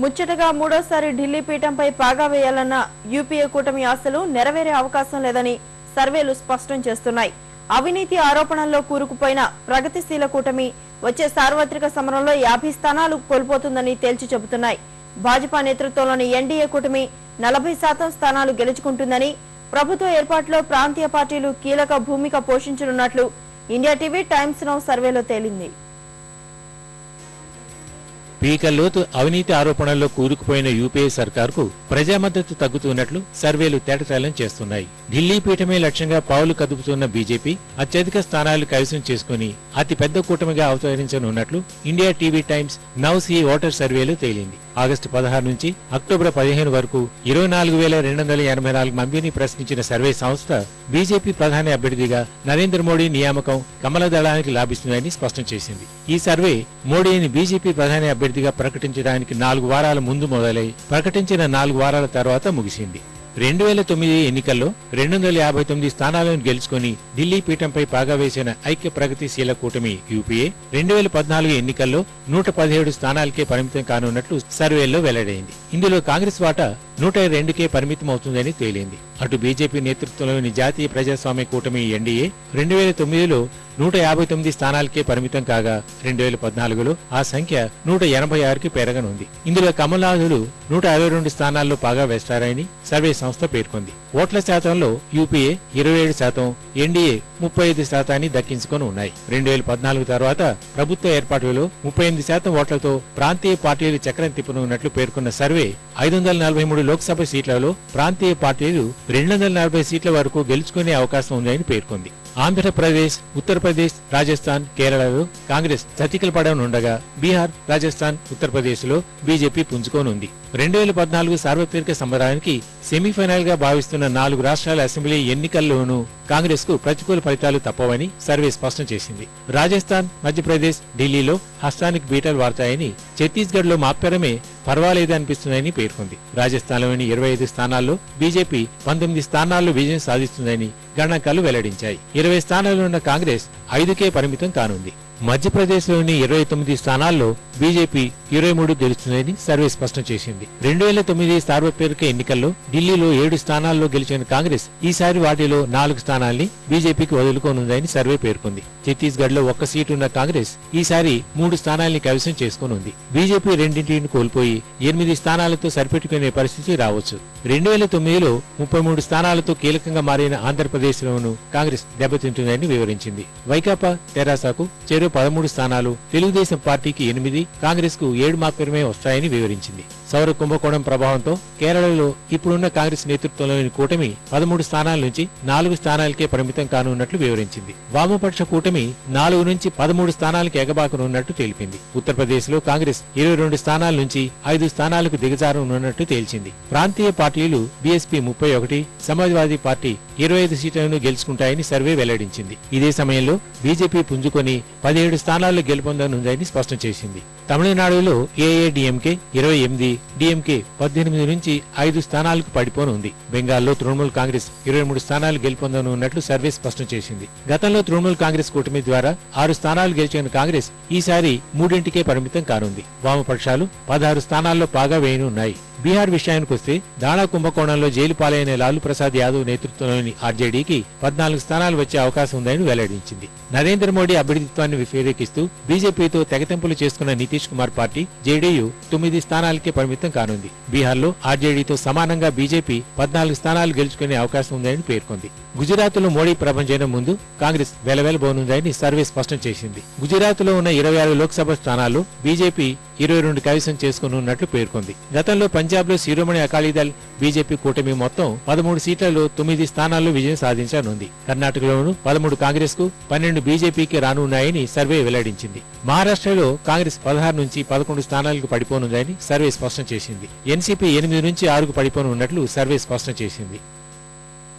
ముచ్చటగా మూడోసారి ఢిల్లీ పీఠంపై పాగా వేయాలన్న యూపీఏ కూటమి ఆశలు నెరవేరే అవకాశం లేదని సర్వేలు స్పష్టం చేస్తున్నాయి. అవినీతి ఆరోపణల్లో కూరుకుపోయిన ప్రగతిశీల కూటమి వచ్చే సార్వత్రిక సమరంలో 50 స్థానాలు కోల్పోతుందని తేల్చి చెబుతున్నాయి. భాజపా నేతృత్వంలోని ఎన్డీఏ కూటమి 40% స్థానాలు గెలుచుకుంటుందని, ప్రభుత్వ ఏర్పాటులో ప్రాంతీయ పార్టీలు కీలక భూమిక పోషించనున్నట్లు ఇండియా టీవీ టైమ్స్ నౌ సర్వేలో తేలింది. పీకల్లోతు అవినీతి ఆరోపణల్లో కూరుకుపోయిన యూపీఏ సర్కార్కు ప్రజా మద్దతు తగ్గుతున్నట్లు సర్వేలు తేటతెల్లం చేస్తున్నాయి. ఢిల్లీ పీఠమే లక్ష్యంగా పావులు కదుపుతున్న బీజేపీ అత్యధిక స్థానాలు కైవసం చేసుకుని అతి పెద్ద కూటమిగా అవతరించనున్నట్లు India TV Times Now C voter సర్వేలో తేలింది. ఆగస్టు 16 నుంచి అక్టోబర్ 15 వరకు 24,284 మందిని ప్రశ్నించిన సర్వే సంస్థ బీజేపీ ప్రధాని అభ్యర్థిగా నరేంద్ర మోడీ నియామకం కమల దళానికి లాభిస్తుందని స్పష్టం చేసింది. ఈ సర్వే మోడీని బీజేపీ ప్రధాని అభ్యర్థిగా ప్రకటించడానికి 4 వారాల ముందు మొదలై ప్రకటించిన 4 వారాల తర్వాత ముగిసింది. 2009 ఎన్నికల్లో 259 స్థానాలను గెలుచుకుని ఢిల్లీ పీఠంపై పాగా వేసిన ఐక్య ప్రగతిశీల కూటమి యూపీఏ 2014 ఎన్నికల్లో 117 స్థానాలకే పరిమితం కానున్నట్లు సర్వేల్లో వెల్లడైంది. ఇందులో కాంగ్రెస్ వాటా 102కే పరిమితమవుతుందని తేలింది. అటు బీజేపీ నేతృత్వంలోని జాతీయ ప్రజాస్వామ్య కూటమి ఎన్డీఏ 2009లో 159 స్థానాలకే పరిమితం కాగా 2014లో ఆ సంఖ్య 186కి పెరగనుంది. ఇందులో కమలనాథులు 162 స్థానాల్లో పాగా వేస్తారని సర్వే సంస్థ పేర్కొంది. ఓట్ల శాతంలో యూపీఏ 27%, ఎన్డీఏ 35% దక్కించుకొని ఉన్నాయి. 2014 తర్వాత ప్రభుత్వ ఏర్పాటులో 38% ఓట్లతో ప్రాంతీయ పార్టీలు చక్రం తిప్పనున్నట్లు పేర్కొన్న సర్వే 543 లోక్సభ సీట్లలో ప్రాంతీయ పార్టీలు 240 సీట్ల వరకు గెలుచుకునే అవకాశం ఉందని పేర్కొంది. ఆంధ్రప్రదేశ్, ఉత్తరప్రదేశ్, రాజస్థాన్, కేరళలో కాంగ్రెస్ చతికిలపడనుండగా బీహార్, రాజస్థాన్, ఉత్తరప్రదేశ్ లో బీజేపీ పుంజుకోనుంది. 2014 సార్వత్రిక సమరానికి సెమీఫైనల్ గా భావిస్తున్న 4 రాష్ట్రాల అసెంబ్లీ ఎన్నికల్లోనూ కాంగ్రెస్ కు ప్రతికూల ఫలితాలు తప్పవని సర్వే స్పష్టం చేసింది. రాజస్థాన్, మధ్యప్రదేశ్, ఢిల్లీలో హస్తానికి బీటలు వాడతాయని, ఛత్తీస్గఢ్ లో మాత్రమే పర్వాలేదనిపిస్తుందని పేర్కొంది. రాజస్థాన్లోని 25 స్థానాల్లో బీజేపీ 19 స్థానాల్లో విజయం సాధిస్తుందని గణాంకాలు వెల్లడించాయి. 20 స్థానాలున్న కాంగ్రెస్ 5కే పరిమితం కానుంది. మధ్యప్రదేశ్లోని 29 స్థానాల్లో బీజేపీ 23 గెలుస్తుందని సర్వే స్పష్టం చేసింది. 2009 సార్వత్రిక ఎన్నికల్లో ఢిల్లీలో 7 స్థానాల్లో గెలిచిన కాంగ్రెస్ ఈసారి వాటిలో 4 స్థానాల్ని బీజేపీకి వదులుకోనుందని సర్వే పేర్కొంది. ఛత్తీస్గఢ్ లో 1 సీటు ఉన్న కాంగ్రెస్ ఈసారి 3 స్థానాల్ని కైవసం చేసుకోనుంది. బీజేపీ 2ంటిని కోల్పోయి 8 స్థానాలతో సరిపెట్టుకునే పరిస్థితి రావచ్చు. 2009లో 33 స్థానాలతో కీలకంగా మారిన ఆంధ్రప్రదేశ్ లోనూ కాంగ్రెస్ దెబ్బతింటుందని వివరించింది. వైకాపా, తెరాసకు చెరో 13 స్థానాలు, తెలుగుదేశం పార్టీకి 8, కాంగ్రెస్ కు 7 మాత్రమే వస్తాయని వివరించింది. సౌర కుంభకోణం ప్రభావంతో కేరళలో ఇప్పుడున్న కాంగ్రెస్ నేతృత్వంలోని కూటమి 13 స్థానాల నుంచి 4 స్థానాలకే పరిమితం కానున్నట్లు వివరించింది. వామపక్ష కూటమి 4 నుంచి 13 స్థానాలకు ఎగబాకనున్నట్టు తెలిపింది. ఉత్తరప్రదేశ్ లో కాంగ్రెస్ 22 స్థానాల నుంచి 5 స్థానాలకు దిగజారనున్నట్టు తేల్చింది. ప్రాంతీయ పార్టీలు బీఎస్పీ 31, సమాజ్వాదీ పార్టీ 25 సీట్లను గెలుచుకుంటాయని సర్వే వెల్లడించింది. ఇదే సమయంలో బీజేపీ పుంజుకొని 17 స్థానాల్లో గెలుపొందనుందని స్పష్టం చేసింది. తమిళనాడులో ఏఐఏడీఎంకే 28, డీఎంకే 18 నుంచి 5 స్థానాలకు పడిపోనుంది. బెంగాల్లో తృణమూల్ కాంగ్రెస్ 23 స్థానాలు గెలుపొందనున్నట్లు సర్వే స్పష్టం చేసింది. గతంలో తృణమూల్ కాంగ్రెస్ కూటమి ద్వారా 6 స్థానాలు గెలిచిన కాంగ్రెస్ ఈసారి 3ంటికే పరిమితం కానుంది. వామపక్షాలు 16 స్థానాల్లో పాగా వేయనున్నాయి. బీహార్ విషయానికొస్తే దాణా కుంభకోణంలో జైలు పాలైన లాలూ ప్రసాద్ యాదవ్ నేతృత్వంలోని ఆర్జేడీకి 14 స్థానాలు వచ్చే అవకాశం ఉందని వెల్లడించింది. నరేంద్ర మోడీ అభ్యర్థిత్వాన్ని వ్యతిరేకిస్తూ బీజేపీతో తెగతెంపులు చేసుకున్న నితీష్ కుమార్ పార్టీ జేడీయూ 9 స్థానాలకే పరిమితం కానుంది. బీహార్లో ఆర్జేడీతో సమానంగా బీజేపీ 14 స్థానాలు గెలుచుకునే అవకాశం ఉందని పేర్కొంది. గుజరాత్ లో మోడీ ప్రభంజనం ముందు కాంగ్రెస్ వెలవెలబోనుందని సర్వే స్పష్టం చేసింది. గుజరాత్ లో ఉన్న 26 లోక్సభ స్థానాల్లో బీజేపీ 22 కైవసం చేసుకున్నట్లు పేర్కొంది. గతంలో పంజాబ్ లో శిరోమణి అకాలీదళ్ బీజేపీ కూటమి మొత్తం 13 సీట్లలో 9 స్థానాల్లో విజయం సాధించనుంది. కర్ణాటకలోనూ 13 కాంగ్రెస్ కు, 12 బీజేపీకి రానున్నాయని సర్వే వెల్లడించింది. మహారాష్ట్రలో కాంగ్రెస్ 16 నుంచి 11 స్థానాలకు పడిపోనుందని సర్వే స్పష్టం చేసింది. ఎన్సీపీ 8 నుంచి 6కు పడిపోనున్నట్లు సర్వే స్పష్టం చేసింది.